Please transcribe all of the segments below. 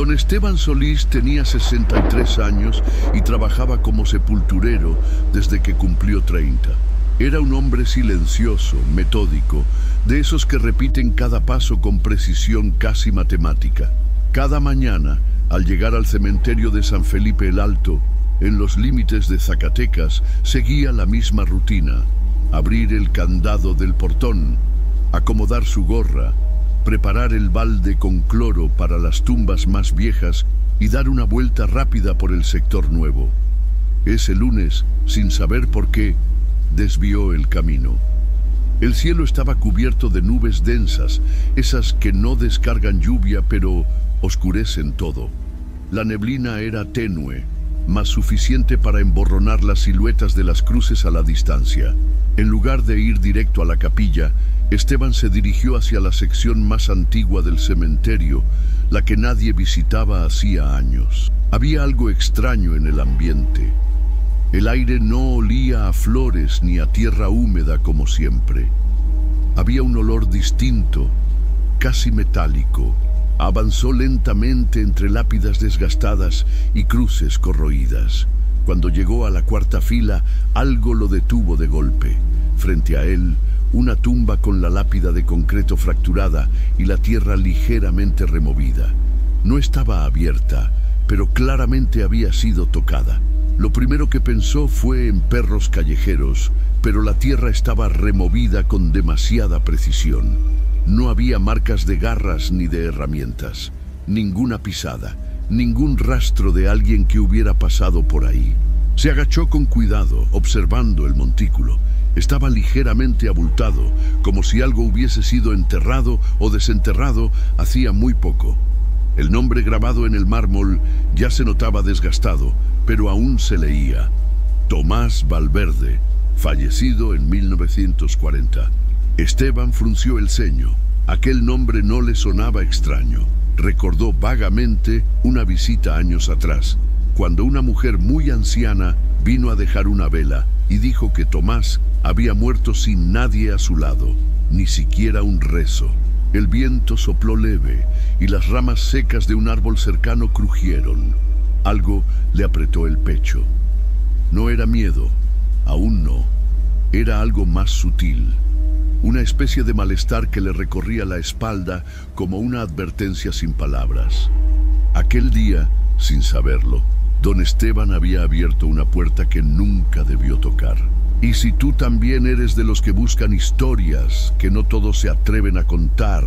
Don Esteban Solís tenía 63 años y trabajaba como sepulturero desde que cumplió 30. Era un hombre silencioso, metódico, de esos que repiten cada paso con precisión casi matemática. Cada mañana, al llegar al cementerio de San Felipe el Alto, en los límites de Zacatecas, seguía la misma rutina: abrir el candado del portón, acomodar su gorra, preparar el balde con cloro para las tumbas más viejas y dar una vuelta rápida por el sector nuevo. Ese lunes, sin saber por qué, desvió el camino. El cielo estaba cubierto de nubes densas, esas que no descargan lluvia pero oscurecen todo. La neblina era tenue, mas suficiente para emborronar las siluetas de las cruces a la distancia. En lugar de ir directo a la capilla, Esteban se dirigió hacia la sección más antigua del cementerio, la que nadie visitaba hacía años. Había algo extraño en el ambiente. El aire no olía a flores ni a tierra húmeda como siempre. Había un olor distinto, casi metálico. Avanzó lentamente entre lápidas desgastadas y cruces corroídas. Cuando llegó a la cuarta fila, algo lo detuvo de golpe. Frente a él, una tumba con la lápida de concreto fracturada y la tierra ligeramente removida. No estaba abierta, pero claramente había sido tocada. Lo primero que pensó fue en perros callejeros, pero la tierra estaba removida con demasiada precisión. No había marcas de garras ni de herramientas, ninguna pisada, ningún rastro de alguien que hubiera pasado por ahí. Se agachó con cuidado, observando el montículo. Estaba ligeramente abultado, como si algo hubiese sido enterrado o desenterrado hacía muy poco. El nombre grabado en el mármol ya se notaba desgastado, pero aún se leía: Tomás Valverde, fallecido en 1940. Esteban frunció el ceño. Aquel nombre no le sonaba extraño. Recordó vagamente una visita años atrás, cuando una mujer muy anciana vino a dejar una vela y dijo que Tomás había muerto sin nadie a su lado, ni siquiera un rezo. El viento sopló leve y las ramas secas de un árbol cercano crujieron. Algo le apretó el pecho. No era miedo, aún no. Era algo más sutil. Una especie de malestar que le recorría la espalda como una advertencia sin palabras. Aquel día, sin saberlo, don Esteban había abierto una puerta que nunca debió tocar. Y si tú también eres de los que buscan historias que no todos se atreven a contar,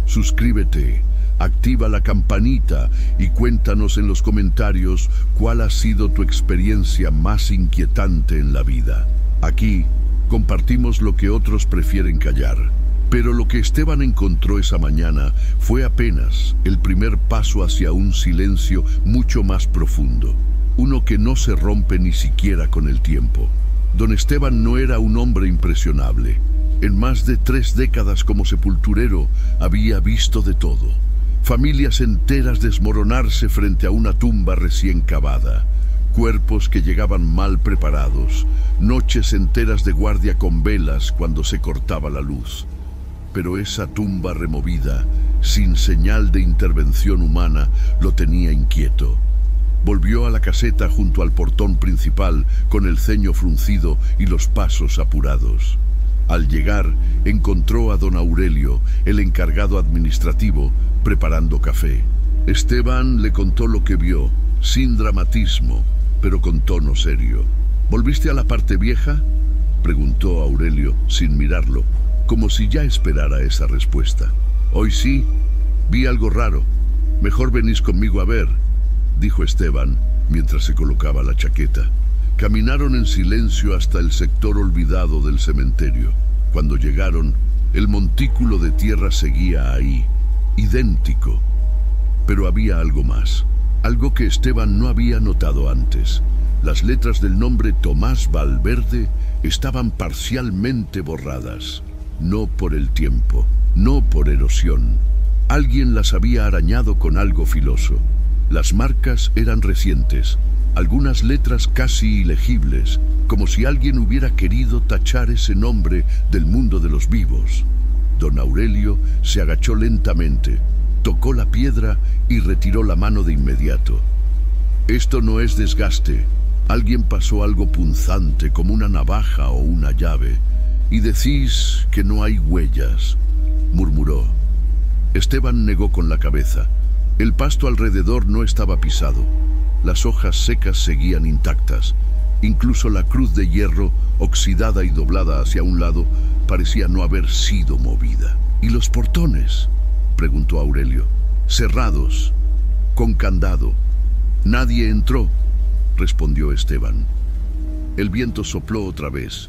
suscríbete, activa la campanita y cuéntanos en los comentarios cuál ha sido tu experiencia más inquietante en la vida. Aquí compartimos lo que otros prefieren callar. Pero lo que Esteban encontró esa mañana fue apenas el primer paso hacia un silencio mucho más profundo. Uno que no se rompe ni siquiera con el tiempo. Don Esteban no era un hombre impresionable. En más de 3 décadas como sepulturero había visto de todo. Familias enteras desmoronarse frente a una tumba recién cavada. Cuerpos que llegaban mal preparados. Noches enteras de guardia con velas cuando se cortaba la luz. Pero esa tumba removida, sin señal de intervención humana, lo tenía inquieto. Volvió a la caseta junto al portón principal con el ceño fruncido y los pasos apurados. Al llegar, encontró a don Aurelio, el encargado administrativo, preparando café. Esteban le contó lo que vio, sin dramatismo, pero con tono serio. ¿Volviste a la parte vieja?, preguntó Aurelio, sin mirarlo, como si ya esperara esa respuesta. Hoy sí, vi algo raro. Mejor venís conmigo a ver, dijo Esteban, mientras se colocaba la chaqueta. Caminaron en silencio hasta el sector olvidado del cementerio. Cuando llegaron, el montículo de tierra seguía ahí, idéntico. Pero había algo más, algo que Esteban no había notado antes. Las letras del nombre Tomás Valverde estaban parcialmente borradas. No por el tiempo, no por erosión. Alguien las había arañado con algo filoso. Las marcas eran recientes, algunas letras casi ilegibles, como si alguien hubiera querido tachar ese nombre del mundo de los vivos. Don Aurelio se agachó lentamente. tocó la piedra y retiró la mano de inmediato. Esto no es desgaste. Alguien pasó algo punzante como una navaja o una llave. Y decís que no hay huellas, murmuró. Esteban negó con la cabeza. El pasto alrededor no estaba pisado. Las hojas secas seguían intactas. Incluso la cruz de hierro, oxidada y doblada hacia un lado, parecía no haber sido movida. ¿Y los portones?, preguntó Aurelio. Cerrados, con candado. Nadie entró, respondió Esteban. El viento sopló otra vez,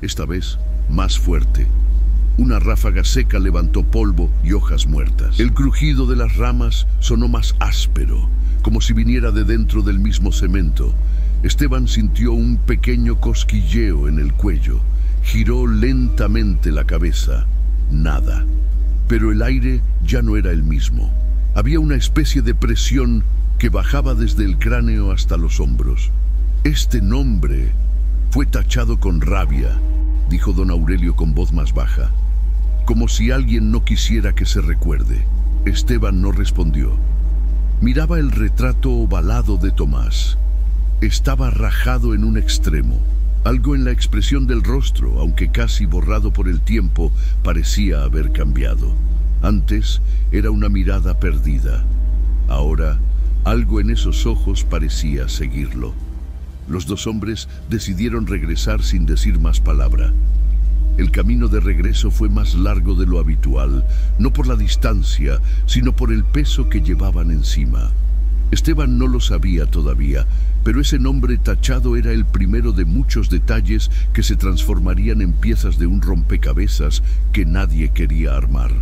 esta vez más fuerte. Una ráfaga seca levantó polvo y hojas muertas. El crujido de las ramas sonó más áspero, como si viniera de dentro del mismo cemento. Esteban sintió un pequeño cosquilleo en el cuello. Giró lentamente la cabeza. Nada. Pero el aire ya no era el mismo. Había una especie de presión que bajaba desde el cráneo hasta los hombros. Este nombre fue tachado con rabia, dijo don Aurelio con voz más baja, como si alguien no quisiera que se recuerde. Esteban no respondió. Miraba el retrato ovalado de Tomás. Estaba rajado en un extremo. Algo en la expresión del rostro, aunque casi borrado por el tiempo, parecía haber cambiado. Antes era una mirada perdida. Ahora, algo en esos ojos parecía seguirlo. Los dos hombres decidieron regresar sin decir más palabra. El camino de regreso fue más largo de lo habitual, no por la distancia, sino por el peso que llevaban encima. Esteban no lo sabía todavía, pero ese nombre tachado era el primero de muchos detalles que se transformarían en piezas de un rompecabezas que nadie quería armar.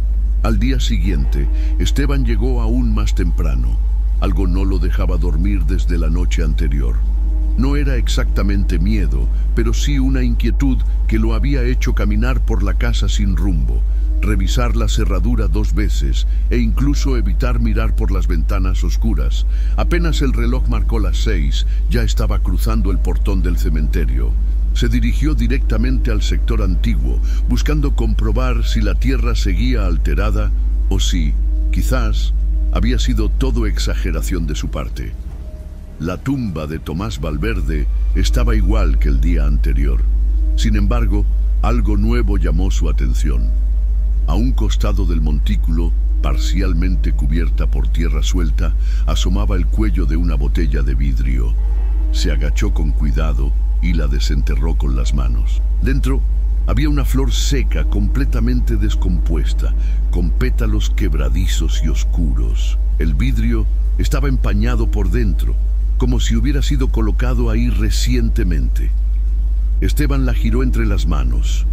Al día siguiente, Esteban llegó aún más temprano. Algo no lo dejaba dormir desde la noche anterior. No era exactamente miedo, pero sí una inquietud que lo había hecho caminar por la casa sin rumbo, revisar la cerradura 2 veces e incluso evitar mirar por las ventanas oscuras. Apenas el reloj marcó las 6, ya estaba cruzando el portón del cementerio. Se dirigió directamente al sector antiguo, buscando comprobar si la tierra seguía alterada o si, quizás, había sido todo exageración de su parte. La tumba de Tomás Valverde estaba igual que el día anterior. Sin embargo, algo nuevo llamó su atención. A un costado del montículo, parcialmente cubierta por tierra suelta, asomaba el cuello de una botella de vidrio. Se agachó con cuidado y la desenterró con las manos. Dentro había una flor seca, completamente descompuesta, con pétalos quebradizos y oscuros. El vidrio estaba empañado por dentro, como si hubiera sido colocado ahí recientemente. Esteban la giró entre las manos.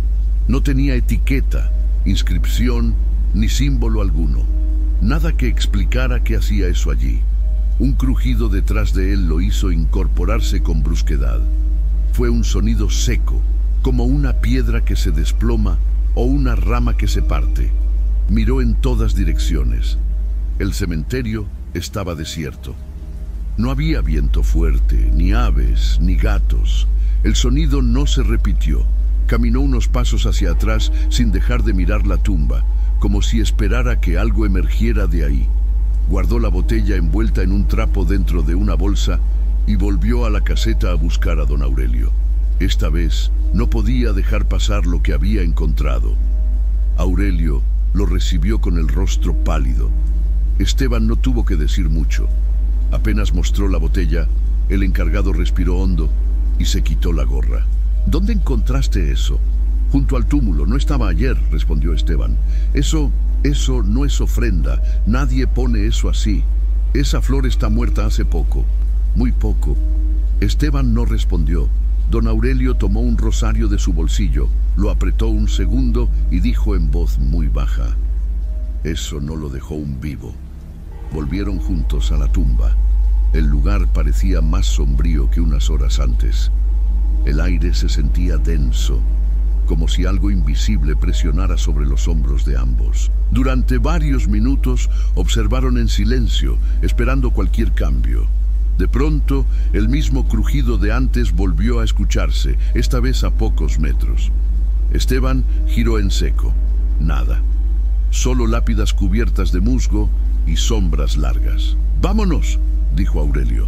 No tenía etiqueta, inscripción, ni símbolo alguno. Nada que explicara qué hacía eso allí. Un crujido detrás de él lo hizo incorporarse con brusquedad. Fue un sonido seco, como una piedra que se desploma o una rama que se parte. Miró en todas direcciones. El cementerio estaba desierto. No había viento fuerte, ni aves, ni gatos. El sonido no se repitió. Caminó unos pasos hacia atrás sin dejar de mirar la tumba, como si esperara que algo emergiera de ahí. Guardó la botella envuelta en un trapo dentro de una bolsa y volvió a la caseta a buscar a don Aurelio. Esta vez no podía dejar pasar lo que había encontrado. Aurelio lo recibió con el rostro pálido. Esteban no tuvo que decir mucho. Apenas mostró la botella, el encargado respiró hondo y se quitó la gorra. ¿Dónde encontraste eso? Junto al túmulo, no estaba ayer, respondió Esteban. Eso no es ofrenda, nadie pone eso así. Esa flor está muerta hace poco, muy poco. Esteban no respondió. Don Aurelio tomó un rosario de su bolsillo, lo apretó un segundo y dijo en voz muy baja: eso no lo dejó un vivo. Volvieron juntos a la tumba. El lugar parecía más sombrío que unas horas antes. El aire se sentía denso, como si algo invisible presionara sobre los hombros de ambos. Durante varios minutos observaron en silencio, esperando cualquier cambio. De pronto, el mismo crujido de antes volvió a escucharse, esta vez a pocos metros. Esteban giró en seco. Nada. Solo lápidas cubiertas de musgo y sombras largas. «Vámonos», dijo Aurelio.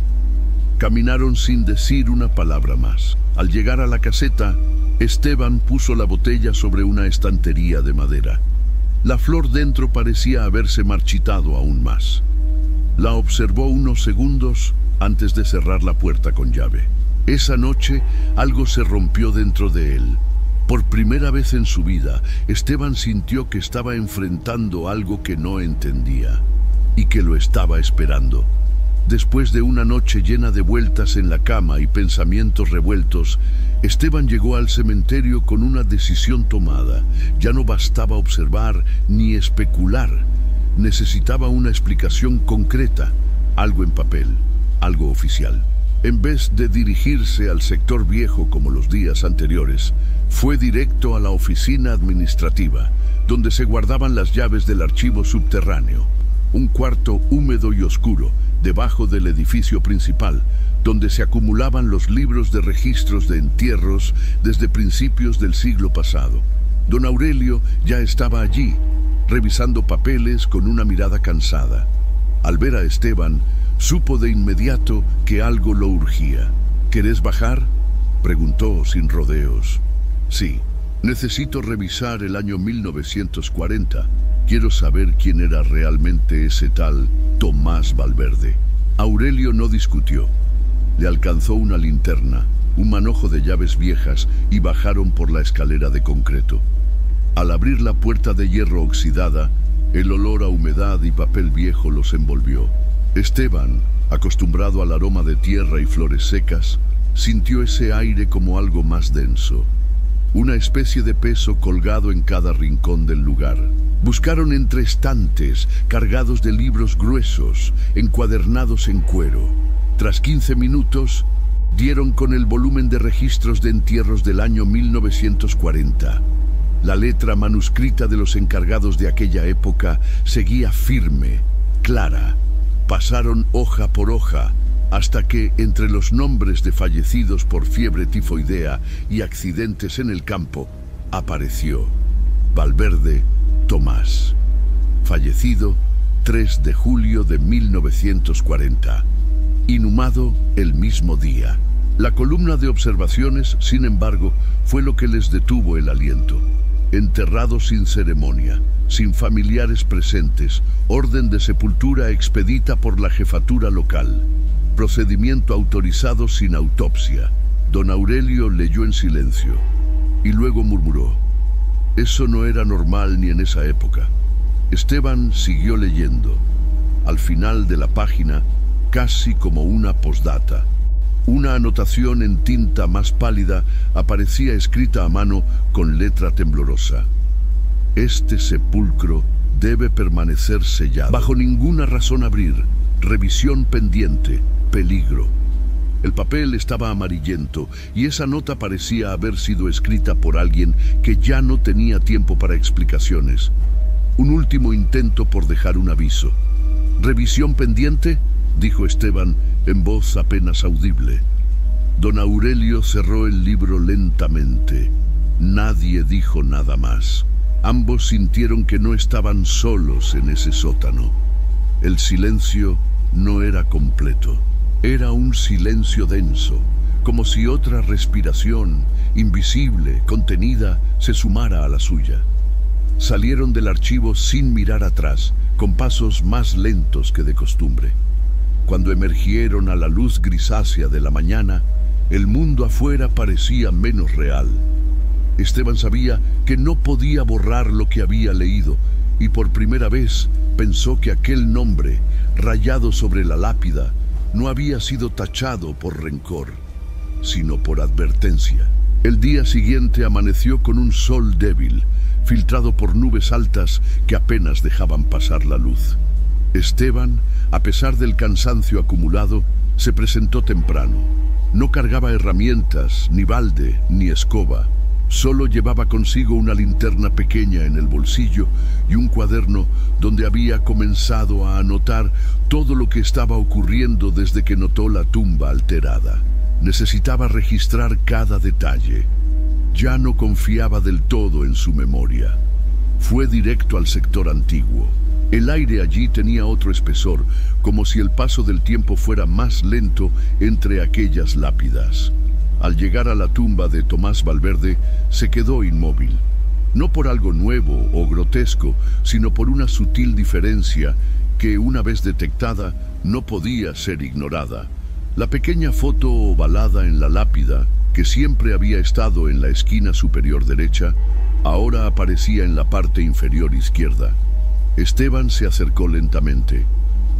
Caminaron sin decir una palabra más. Al llegar a la caseta, Esteban puso la botella sobre una estantería de madera. La flor dentro parecía haberse marchitado aún más. La observó unos segundos antes de cerrar la puerta con llave. Esa noche algo se rompió dentro de él. Por primera vez en su vida, Esteban sintió que estaba enfrentando algo que no entendía y que lo estaba esperando. Después de una noche llena de vueltas en la cama y pensamientos revueltos, Esteban llegó al cementerio con una decisión tomada. Ya no bastaba observar ni especular. Necesitaba una explicación concreta, algo en papel, algo oficial. En vez de dirigirse al sector viejo como los días anteriores, fue directo a la oficina administrativa, donde se guardaban las llaves del archivo subterráneo. Un cuarto húmedo y oscuro, debajo del edificio principal, donde se acumulaban los libros de registros de entierros desde principios del siglo pasado. Don Aurelio ya estaba allí, revisando papeles con una mirada cansada. Al ver a Esteban, supo de inmediato que algo lo urgía. «¿Querés bajar?», preguntó sin rodeos. «Sí, necesito revisar el año 1940. Quiero saber quién era realmente ese tal Tomás Valverde». Aurelio no discutió. Le alcanzó una linterna, un manojo de llaves viejas y bajaron por la escalera de concreto. Al abrir la puerta de hierro oxidada, el olor a humedad y papel viejo los envolvió. Esteban, acostumbrado al aroma de tierra y flores secas, sintió ese aire como algo más denso. Una especie de peso colgado en cada rincón del lugar. Buscaron entre estantes cargados de libros gruesos, encuadernados en cuero. Tras 15 minutos, dieron con el volumen de registros de entierros del año 1940. La letra manuscrita de los encargados de aquella época seguía firme, clara. Pasaron hoja por hoja, hasta que, entre los nombres de fallecidos por fiebre tifoidea y accidentes en el campo, apareció Valverde Tomás, fallecido 3 de julio de 1940, inhumado el mismo día. La columna de observaciones, sin embargo, fue lo que les detuvo el aliento. Enterrado sin ceremonia, sin familiares presentes, orden de sepultura expedita por la jefatura local. Procedimiento autorizado sin autopsia. Don Aurelio leyó en silencio y luego murmuró: «Eso no era normal ni en esa época». Esteban siguió leyendo. Al final de la página, casi como una postdata, una anotación en tinta más pálida aparecía escrita a mano con letra temblorosa: «Este sepulcro debe permanecer sellado. Bajo ninguna razón abrir. Revisión pendiente. Peligro». El papel estaba amarillento y esa nota parecía haber sido escrita por alguien que ya no tenía tiempo para explicaciones. Un último intento por dejar un aviso. «¿Revisión pendiente?», dijo Esteban en voz apenas audible. Don Aurelio cerró el libro lentamente. Nadie dijo nada más. Ambos sintieron que no estaban solos en ese sótano. El silencio no era completo. Era un silencio denso, como si otra respiración, invisible, contenida, se sumara a la suya. Salieron del archivo sin mirar atrás, con pasos más lentos que de costumbre. Cuando emergieron a la luz grisácea de la mañana, el mundo afuera parecía menos real. Esteban sabía que no podía borrar lo que había leído, y por primera vez pensó que aquel nombre, rayado sobre la lápida, no había sido tachado por rencor, sino por advertencia. El día siguiente amaneció con un sol débil, filtrado por nubes altas que apenas dejaban pasar la luz. Esteban, a pesar del cansancio acumulado, se presentó temprano. No cargaba herramientas, ni balde, ni escoba. Solo llevaba consigo una linterna pequeña en el bolsillo y un cuaderno donde había comenzado a anotar todo lo que estaba ocurriendo desde que notó la tumba alterada. Necesitaba registrar cada detalle. Ya no confiaba del todo en su memoria. Fue directo al sector antiguo. El aire allí tenía otro espesor, como si el paso del tiempo fuera más lento entre aquellas lápidas. Al llegar a la tumba de Tomás Valverde, se quedó inmóvil. No por algo nuevo o grotesco, sino por una sutil diferencia que, una vez detectada, no podía ser ignorada. La pequeña foto ovalada en la lápida, que siempre había estado en la esquina superior derecha, ahora aparecía en la parte inferior izquierda. Esteban se acercó lentamente.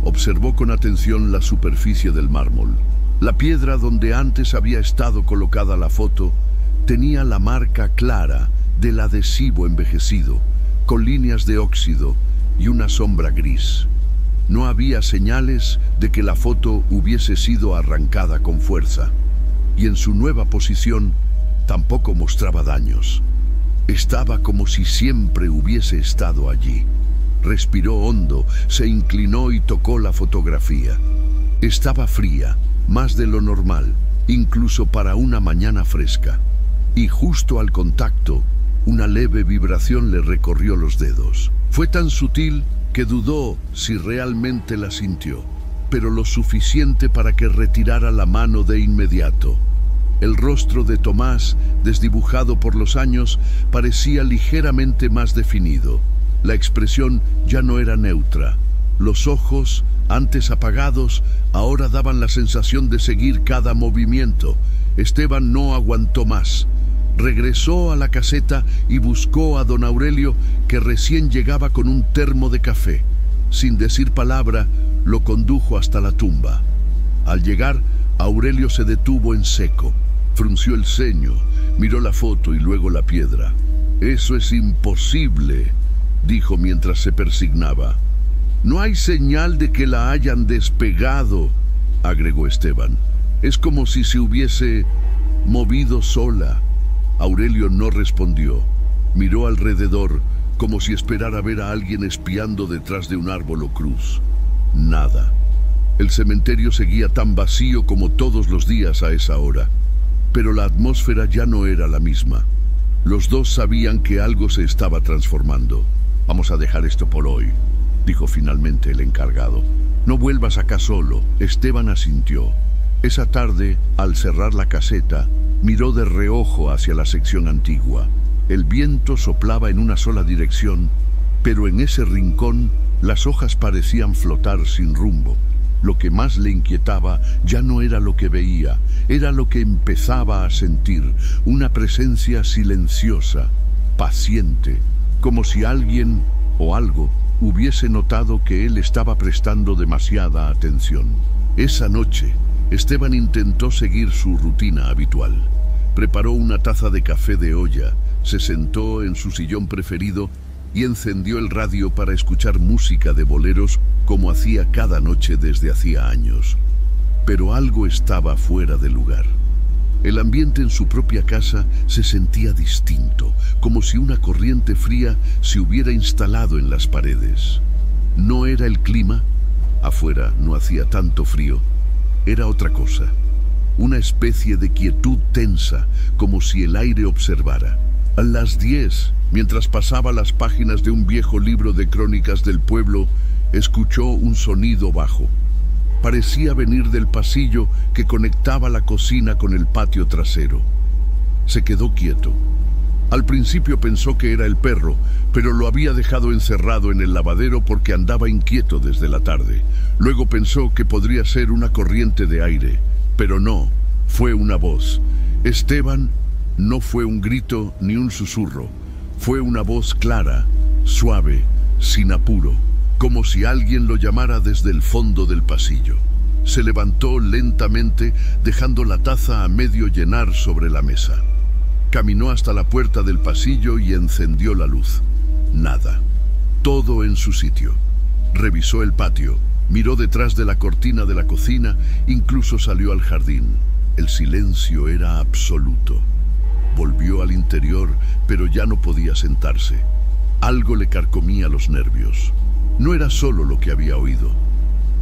Observó con atención la superficie del mármol. La piedra donde antes había estado colocada la foto tenía la marca clara del adhesivo envejecido, con líneas de óxido y una sombra gris. No había señales de que la foto hubiese sido arrancada con fuerza, y en su nueva posición tampoco mostraba daños. Estaba como si siempre hubiese estado allí. Respiró hondo, se inclinó y tocó la fotografía. Estaba fría, más de lo normal, incluso para una mañana fresca. Y justo al contacto, una leve vibración le recorrió los dedos. Fue tan sutil que dudó si realmente la sintió, pero lo suficiente para que retirara la mano de inmediato. El rostro de Tomás, desdibujado por los años, parecía ligeramente más definido. La expresión ya no era neutra. Los ojos, antes apagados, ahora daban la sensación de seguir cada movimiento. Esteban no aguantó más. Regresó a la caseta y buscó a don Aurelio, que recién llegaba con un termo de café. Sin decir palabra, lo condujo hasta la tumba. Al llegar, Aurelio se detuvo en seco. Frunció el ceño, miró la foto y luego la piedra. «Eso es imposible», dijo mientras se persignaba. «No hay señal de que la hayan despegado», agregó Esteban. «Es como si se hubiese movido sola». Aurelio no respondió. Miró alrededor, como si esperara ver a alguien espiando detrás de un árbol o cruz. Nada. El cementerio seguía tan vacío como todos los días a esa hora. Pero la atmósfera ya no era la misma. Los dos sabían que algo se estaba transformando. «Vamos a dejar esto por hoy», dijo finalmente el encargado. «No vuelvas acá solo». Esteban asintió. Esa tarde, al cerrar la caseta, miró de reojo hacia la sección antigua. El viento soplaba en una sola dirección, pero en ese rincón las hojas parecían flotar sin rumbo. Lo que más le inquietaba ya no era lo que veía, era lo que empezaba a sentir, una presencia silenciosa, paciente, como si alguien o algo hubiese notado que él estaba prestando demasiada atención. Esa noche, Esteban intentó seguir su rutina habitual. Preparó una taza de café de olla, se sentó en su sillón preferido y encendió el radio para escuchar música de boleros como hacía cada noche desde hacía años. Pero algo estaba fuera de lugar. El ambiente en su propia casa se sentía distinto, como si una corriente fría se hubiera instalado en las paredes. No era el clima, afuera no hacía tanto frío, era otra cosa. Una especie de quietud tensa, como si el aire observara. A las 10, mientras pasaba las páginas de un viejo libro de crónicas del pueblo, escuchó un sonido bajo. Parecía venir del pasillo que conectaba la cocina con el patio trasero. Se quedó quieto. Al principio pensó que era el perro, pero lo había dejado encerrado en el lavadero porque andaba inquieto desde la tarde. Luego pensó que podría ser una corriente de aire, pero no, fue una voz. Esteban, no fue un grito ni un susurro, fue una voz clara, suave, sin apuro, como si alguien lo llamara desde el fondo del pasillo. Se levantó lentamente, dejando la taza a medio llenar sobre la mesa. Caminó hasta la puerta del pasillo y encendió la luz. Nada. Todo en su sitio. Revisó el patio, miró detrás de la cortina de la cocina, incluso salió al jardín. El silencio era absoluto. Volvió al interior, pero ya no podía sentarse. Algo le carcomía los nervios. No era solo lo que había oído.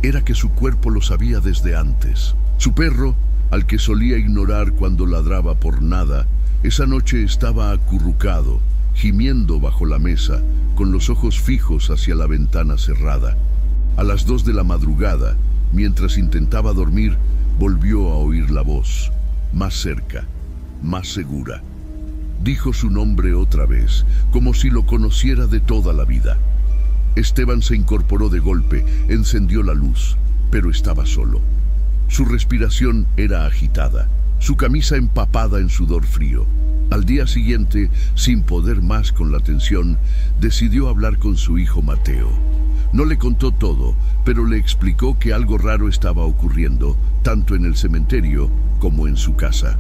Era que su cuerpo lo sabía desde antes. Su perro, al que solía ignorar cuando ladraba por nada, esa noche estaba acurrucado, gimiendo bajo la mesa, con los ojos fijos hacia la ventana cerrada. A las 2 de la madrugada, mientras intentaba dormir, volvió a oír la voz, más cerca, más segura. Dijo su nombre otra vez, como si lo conociera de toda la vida. Esteban se incorporó de golpe, encendió la luz, pero estaba solo. Su respiración era agitada, su camisa empapada en sudor frío. Al día siguiente, sin poder más con la tensión, decidió hablar con su hijo Mateo. No le contó todo, pero le explicó que algo raro estaba ocurriendo, tanto en el cementerio como en su casa.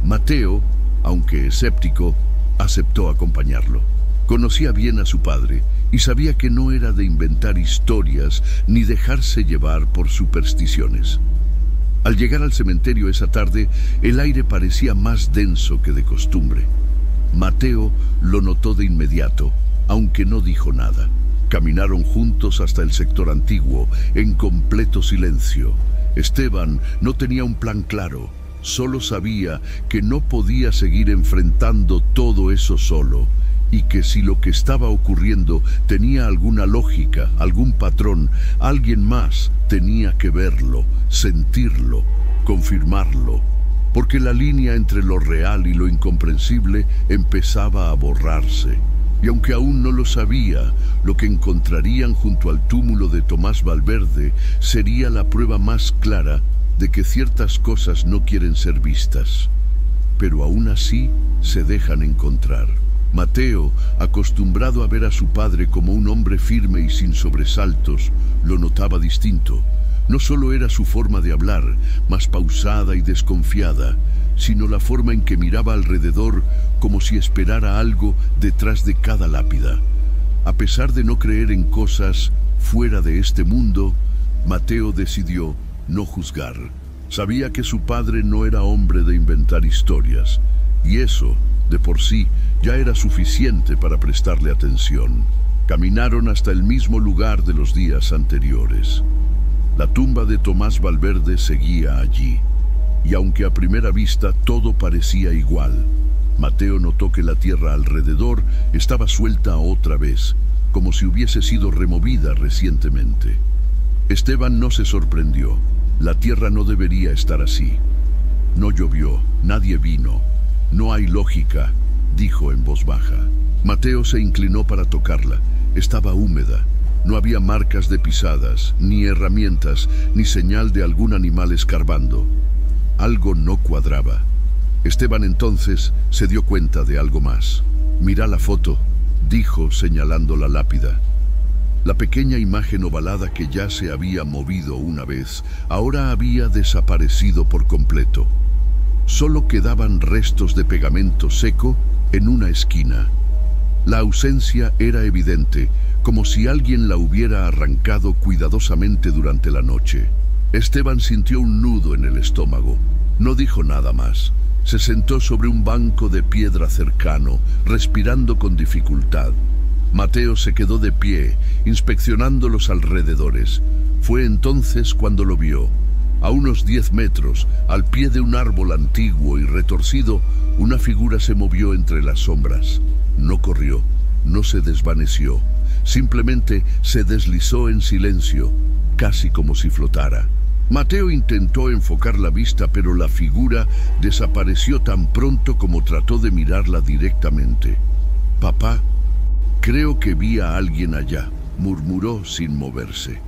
Mateo, aunque escéptico, aceptó acompañarlo. Conocía bien a su padre y sabía que no era de inventar historias ni dejarse llevar por supersticiones. Al llegar al cementerio esa tarde, el aire parecía más denso que de costumbre. Mateo lo notó de inmediato, aunque no dijo nada. Caminaron juntos hasta el sector antiguo, en completo silencio. Esteban no tenía un plan claro, solo sabía que no podía seguir enfrentando todo eso solo, y que si lo que estaba ocurriendo tenía alguna lógica, algún patrón, alguien más tenía que verlo, sentirlo, confirmarlo, porque la línea entre lo real y lo incomprensible empezaba a borrarse. Y aunque aún no lo sabía, lo que encontrarían junto al túmulo de Tomás Valverde sería la prueba más clara de que ciertas cosas no quieren ser vistas, pero aún así se dejan encontrar. Mateo, acostumbrado a ver a su padre como un hombre firme y sin sobresaltos, lo notaba distinto. No solo era su forma de hablar, más pausada y desconfiada, sino la forma en que miraba alrededor como si esperara algo detrás de cada lápida. A pesar de no creer en cosas fuera de este mundo, Mateo decidió no juzgar. Sabía que su padre no era hombre de inventar historias, y eso, de por sí, ya era suficiente para prestarle atención. Caminaron hasta el mismo lugar de los días anteriores. La tumba de Tomás Valverde seguía allí, y aunque a primera vista todo parecía igual, Mateo notó que la tierra alrededor estaba suelta otra vez, como si hubiese sido removida recientemente. Esteban no se sorprendió. La tierra no debería estar así. No llovió, nadie vino. No hay lógica, dijo en voz baja. Mateo se inclinó para tocarla. Estaba húmeda. No había marcas de pisadas, ni herramientas, ni señal de algún animal escarbando. Algo no cuadraba. Esteban entonces se dio cuenta de algo más. «Mira la foto», dijo señalando la lápida. La pequeña imagen ovalada que ya se había movido una vez, ahora había desaparecido por completo. Solo quedaban restos de pegamento seco en una esquina. La ausencia era evidente, como si alguien la hubiera arrancado cuidadosamente durante la noche. Esteban sintió un nudo en el estómago. No dijo nada más. Se sentó sobre un banco de piedra cercano, respirando con dificultad. Mateo se quedó de pie, inspeccionando los alrededores. Fue entonces cuando lo vio. A unos 10 metros, al pie de un árbol antiguo y retorcido, una figura se movió entre las sombras. No corrió, no se desvaneció. Simplemente se deslizó en silencio, casi como si flotara. Mateo intentó enfocar la vista, pero la figura desapareció tan pronto como trató de mirarla directamente. «Papá, creo que vi a alguien allá», murmuró sin moverse.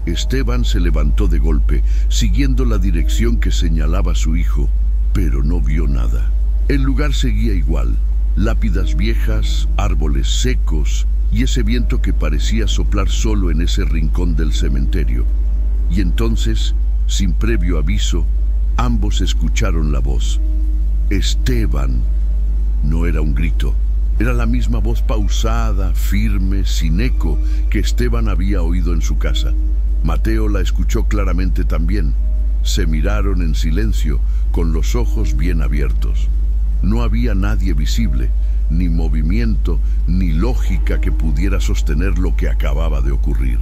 Esteban se levantó de golpe, siguiendo la dirección que señalaba su hijo, pero no vio nada. El lugar seguía igual, lápidas viejas, árboles secos y ese viento que parecía soplar solo en ese rincón del cementerio. Y entonces, sin previo aviso, ambos escucharon la voz. «Esteban». No era un grito. Era la misma voz pausada, firme, sin eco, que Esteban había oído en su casa. Mateo la escuchó claramente también. Se miraron en silencio, con los ojos bien abiertos. No había nadie visible, ni movimiento, ni lógica que pudiera sostener lo que acababa de ocurrir.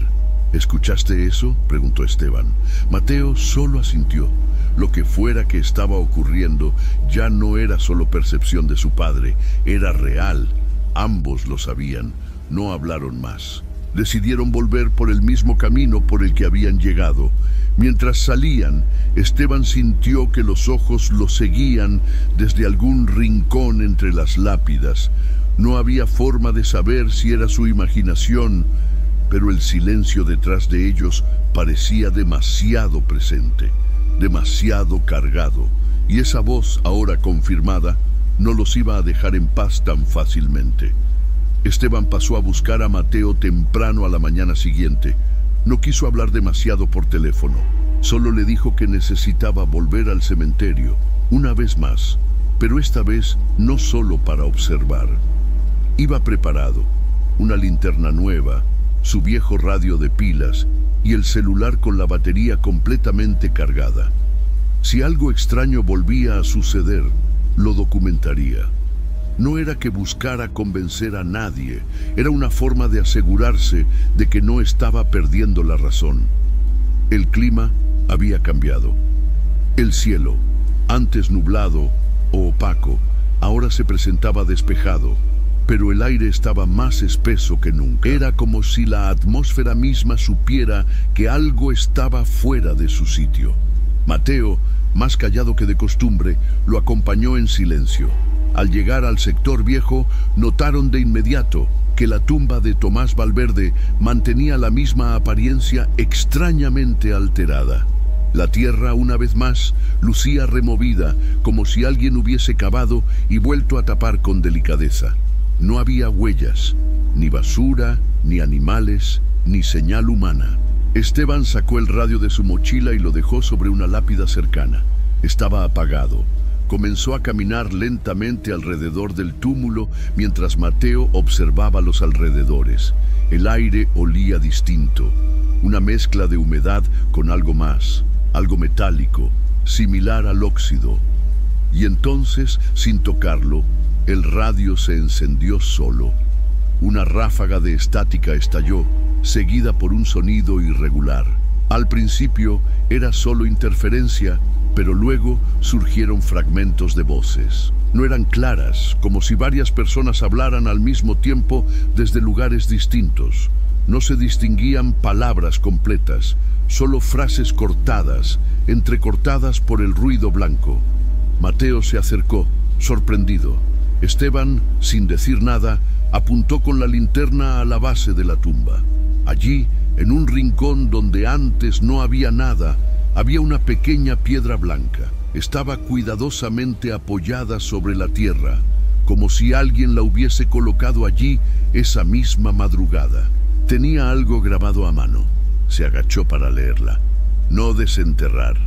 «¿Escuchaste eso?», preguntó Esteban. Mateo solo asintió. Lo que fuera que estaba ocurriendo ya no era solo percepción de su padre, era real, Ambos lo sabían, no hablaron más. Decidieron volver por el mismo camino por el que habían llegado. Mientras salían, Esteban sintió que los ojos lo seguían desde algún rincón entre las lápidas. No había forma de saber si era su imaginación, pero el silencio detrás de ellos parecía demasiado presente, demasiado cargado, y esa voz, ahora confirmada, no los iba a dejar en paz tan fácilmente. Esteban pasó a buscar a Mateo temprano a la mañana siguiente. No quiso hablar demasiado por teléfono. Solo le dijo que necesitaba volver al cementerio, una vez más, pero esta vez no solo para observar. Iba preparado, una linterna nueva, su viejo radio de pilas y el celular con la batería completamente cargada. Si algo extraño volvía a suceder, lo documentaría. No era que buscara convencer a nadie, era una forma de asegurarse de que no estaba perdiendo la razón. El clima había cambiado. El cielo, antes nublado o opaco, ahora se presentaba despejado, pero el aire estaba más espeso que nunca. Era como si la atmósfera misma supiera que algo estaba fuera de su sitio. Mateo, más callado que de costumbre, lo acompañó en silencio. Al llegar al sector viejo, notaron de inmediato que la tumba de Tomás Valverde mantenía la misma apariencia extrañamente alterada. La tierra, una vez más, lucía removida, como si alguien hubiese cavado y vuelto a tapar con delicadeza. No había huellas, ni basura, ni animales, ni señal humana. Esteban sacó el radio de su mochila y lo dejó sobre una lápida cercana. Estaba apagado. Comenzó a caminar lentamente alrededor del túmulo mientras Mateo observaba los alrededores. El aire olía distinto, una mezcla de humedad con algo más, algo metálico, similar al óxido. Y entonces, sin tocarlo, el radio se encendió solo. Una ráfaga de estática estalló, seguida por un sonido irregular. Al principio era solo interferencia, pero luego surgieron fragmentos de voces. No eran claras, como si varias personas hablaran al mismo tiempo desde lugares distintos. No se distinguían palabras completas, solo frases cortadas, entrecortadas por el ruido blanco. Mateo se acercó, sorprendido. Esteban, sin decir nada, apuntó con la linterna a la base de la tumba. Allí, en un rincón donde antes no había nada, había una pequeña piedra blanca. Estaba cuidadosamente apoyada sobre la tierra, como si alguien la hubiese colocado allí esa misma madrugada. Tenía algo grabado a mano. Se agachó para leerla. No desenterrar.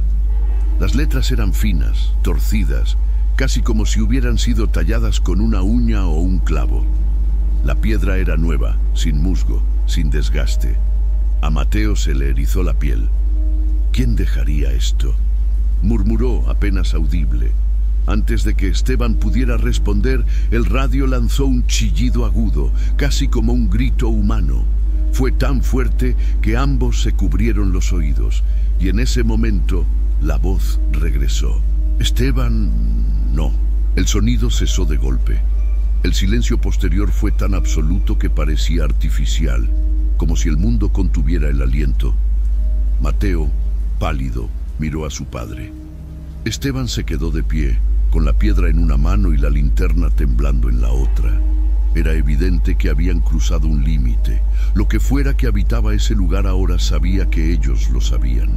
Las letras eran finas, torcidas, casi como si hubieran sido talladas con una uña o un clavo. La piedra era nueva, sin musgo, sin desgaste. A Mateo se le erizó la piel. ¿Quién dejaría esto?, murmuró apenas audible. Antes de que Esteban pudiera responder, el radio lanzó un chillido agudo, casi como un grito humano. Fue tan fuerte que ambos se cubrieron los oídos, y en ese momento la voz regresó. Esteban, no. El sonido cesó de golpe. El silencio posterior fue tan absoluto que parecía artificial, como si el mundo contuviera el aliento. Mateo, pálido, miró a su padre. Esteban se quedó de pie, con la piedra en una mano y la linterna temblando en la otra. Era evidente que habían cruzado un límite. Lo que fuera que habitaba ese lugar ahora sabía que ellos lo sabían,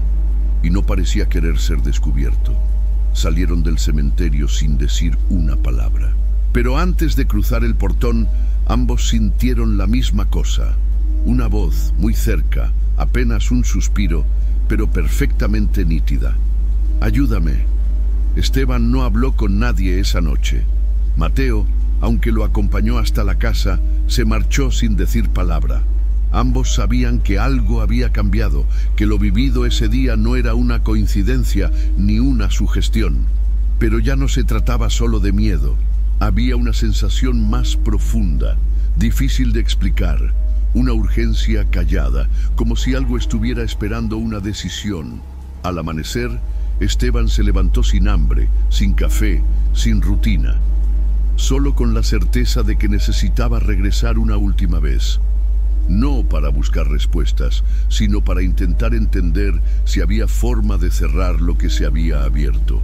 y no parecía querer ser descubierto. Salieron del cementerio sin decir una palabra. Pero antes de cruzar el portón, ambos sintieron la misma cosa. Una voz muy cerca, apenas un suspiro, pero perfectamente nítida. «Ayúdame». Esteban no habló con nadie esa noche. Mateo, aunque lo acompañó hasta la casa, se marchó sin decir palabra. Ambos sabían que algo había cambiado, que lo vivido ese día no era una coincidencia ni una sugestión. Pero ya no se trataba solo de miedo. Había una sensación más profunda, difícil de explicar, una urgencia callada, como si algo estuviera esperando una decisión. Al amanecer, Esteban se levantó sin hambre, sin café, sin rutina. solo con la certeza de que necesitaba regresar una última vez. No para buscar respuestas, sino para intentar entender si había forma de cerrar lo que se había abierto.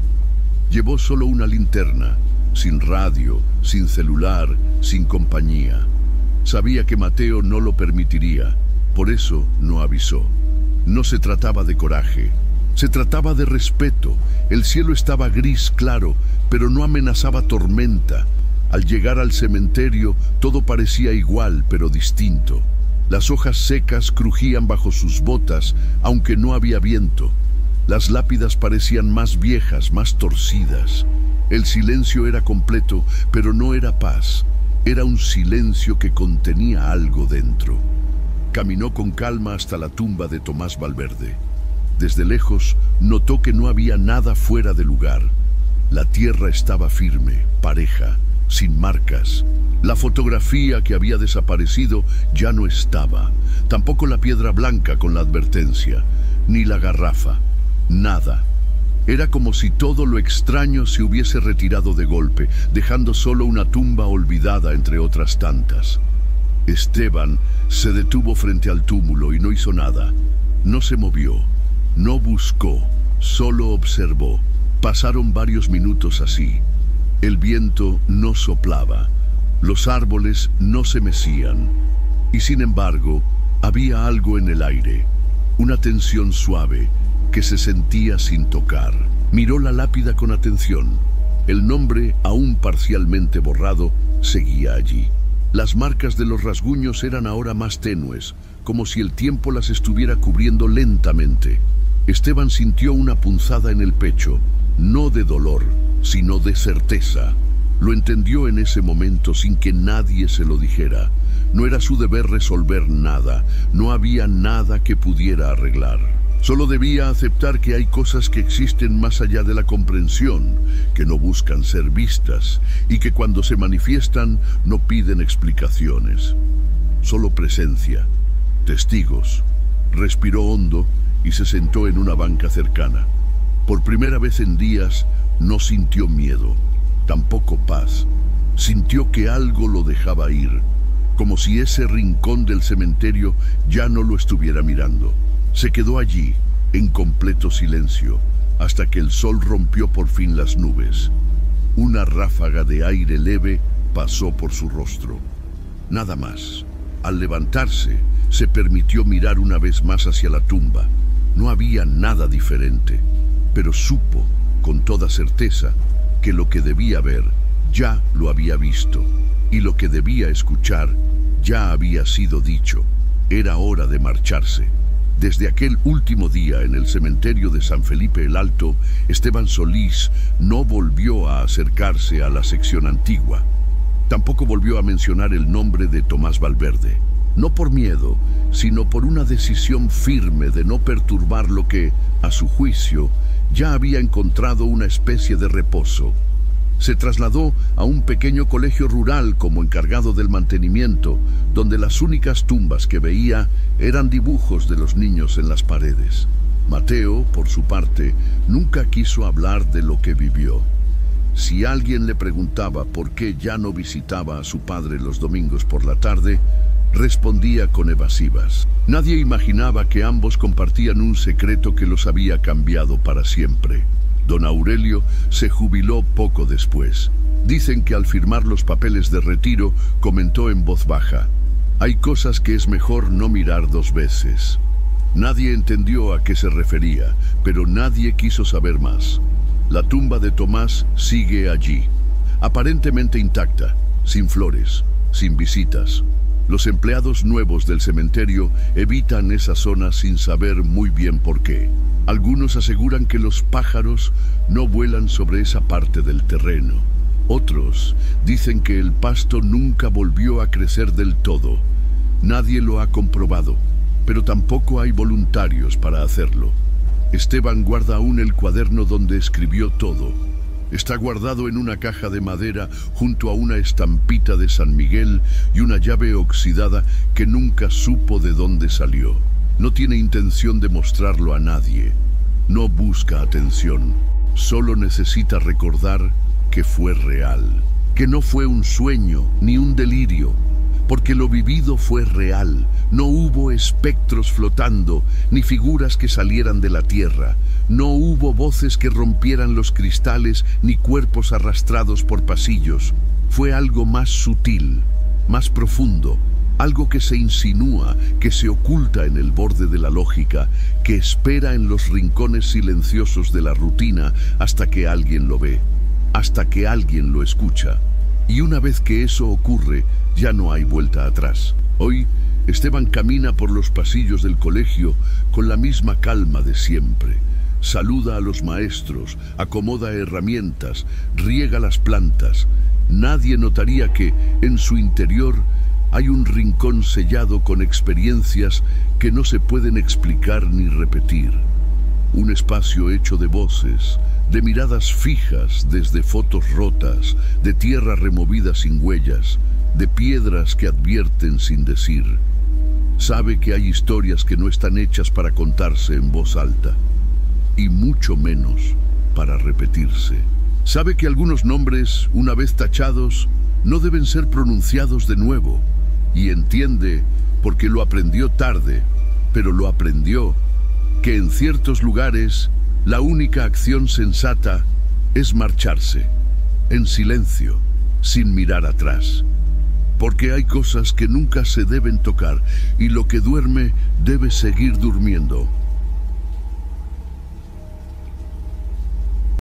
Llevó solo una linterna, sin radio, sin celular, sin compañía. Sabía que Mateo no lo permitiría, por eso no avisó. No se trataba de coraje, se trataba de respeto. El cielo estaba gris claro, pero no amenazaba tormenta. Al llegar al cementerio, todo parecía igual, pero distinto. Las hojas secas crujían bajo sus botas, aunque no había viento. Las lápidas parecían más viejas, más torcidas. El silencio era completo, pero no era paz. Era un silencio que contenía algo dentro. Caminó con calma hasta la tumba de Tomás Valverde. Desde lejos, notó que no había nada fuera de lugar. La tierra estaba firme, pareja, sin marcas. La fotografía que había desaparecido ya no estaba. Tampoco la piedra blanca con la advertencia, ni la garrafa. Nada. Era como si todo lo extraño se hubiese retirado de golpe, dejando solo una tumba olvidada entre otras tantas. Esteban se detuvo frente al túmulo y no hizo nada. No se movió, no buscó, solo observó. Pasaron varios minutos así. El viento no soplaba, los árboles no se mecían, y sin embargo, había algo en el aire, una tensión suave que se sentía sin tocar. Miró la lápida con atención. El nombre, aún parcialmente borrado, seguía allí. Las marcas de los rasguños eran ahora más tenues, como si el tiempo las estuviera cubriendo lentamente. Esteban sintió una punzada en el pecho, no de dolor, sino de certeza. Lo entendió en ese momento sin que nadie se lo dijera. No era su deber resolver nada, no había nada que pudiera arreglar. Solo debía aceptar que hay cosas que existen más allá de la comprensión, que no buscan ser vistas y que cuando se manifiestan no piden explicaciones. Solo presencia, testigos. Respiró hondo y se sentó en una banca cercana. Por primera vez en días no sintió miedo, tampoco paz. Sintió que algo lo dejaba ir, como si ese rincón del cementerio ya no lo estuviera mirando. Se quedó allí, en completo silencio, hasta que el sol rompió por fin las nubes. Una ráfaga de aire leve pasó por su rostro. Nada más. Al levantarse, se permitió mirar una vez más hacia la tumba. No había nada diferente, pero supo, con toda certeza, que lo que debía ver ya lo había visto, y lo que debía escuchar ya había sido dicho. Era hora de marcharse. Desde aquel último día en el cementerio de San Felipe el Alto, Esteban Solís no volvió a acercarse a la sección antigua. Tampoco volvió a mencionar el nombre de Tomás Valverde. No por miedo, sino por una decisión firme de no perturbar lo que, a su juicio, ya había encontrado una especie de reposo. Se trasladó a un pequeño colegio rural como encargado del mantenimiento, donde las únicas tumbas que veía eran dibujos de los niños en las paredes. Mateo, por su parte, nunca quiso hablar de lo que vivió. Si alguien le preguntaba por qué ya no visitaba a su padre los domingos por la tarde, respondía con evasivas. Nadie imaginaba que ambos compartían un secreto que los había cambiado para siempre. Don Aurelio se jubiló poco después. Dicen que al firmar los papeles de retiro comentó en voz baja: «Hay cosas que es mejor no mirar dos veces». Nadie entendió a qué se refería, pero nadie quiso saber más. La tumba de Tomás sigue allí, aparentemente intacta, sin flores, sin visitas. Los empleados nuevos del cementerio evitan esa zona sin saber muy bien por qué. Algunos aseguran que los pájaros no vuelan sobre esa parte del terreno. Otros dicen que el pasto nunca volvió a crecer del todo. Nadie lo ha comprobado, pero tampoco hay voluntarios para hacerlo. Esteban guarda aún el cuaderno donde escribió todo. Está guardado en una caja de madera junto a una estampita de San Miguel y una llave oxidada que nunca supo de dónde salió. No tiene intención de mostrarlo a nadie. No busca atención. Solo necesita recordar que fue real. que no fue un sueño ni un delirio, porque lo vivido fue real. No hubo espectros flotando, ni figuras que salieran de la tierra. No hubo voces que rompieran los cristales, ni cuerpos arrastrados por pasillos. Fue algo más sutil, más profundo, algo que se insinúa, que se oculta en el borde de la lógica, que espera en los rincones silenciosos de la rutina hasta que alguien lo ve, hasta que alguien lo escucha. Y una vez que eso ocurre, ya no hay vuelta atrás. Hoy, Esteban camina por los pasillos del colegio con la misma calma de siempre. Saluda a los maestros, acomoda herramientas, riega las plantas. Nadie notaría que, en su interior, hay un rincón sellado con experiencias que no se pueden explicar ni repetir. Un espacio hecho de voces, de miradas fijas desde fotos rotas, de tierra removida sin huellas, de piedras que advierten sin decir. Sabe que hay historias que no están hechas para contarse en voz alta, y mucho menos para repetirse. Sabe que algunos nombres, una vez tachados, no deben ser pronunciados de nuevo, y entiende, porque lo aprendió tarde, pero lo aprendió, que en ciertos lugares la única acción sensata es marcharse, en silencio, sin mirar atrás. Porque hay cosas que nunca se deben tocar y lo que duerme debe seguir durmiendo.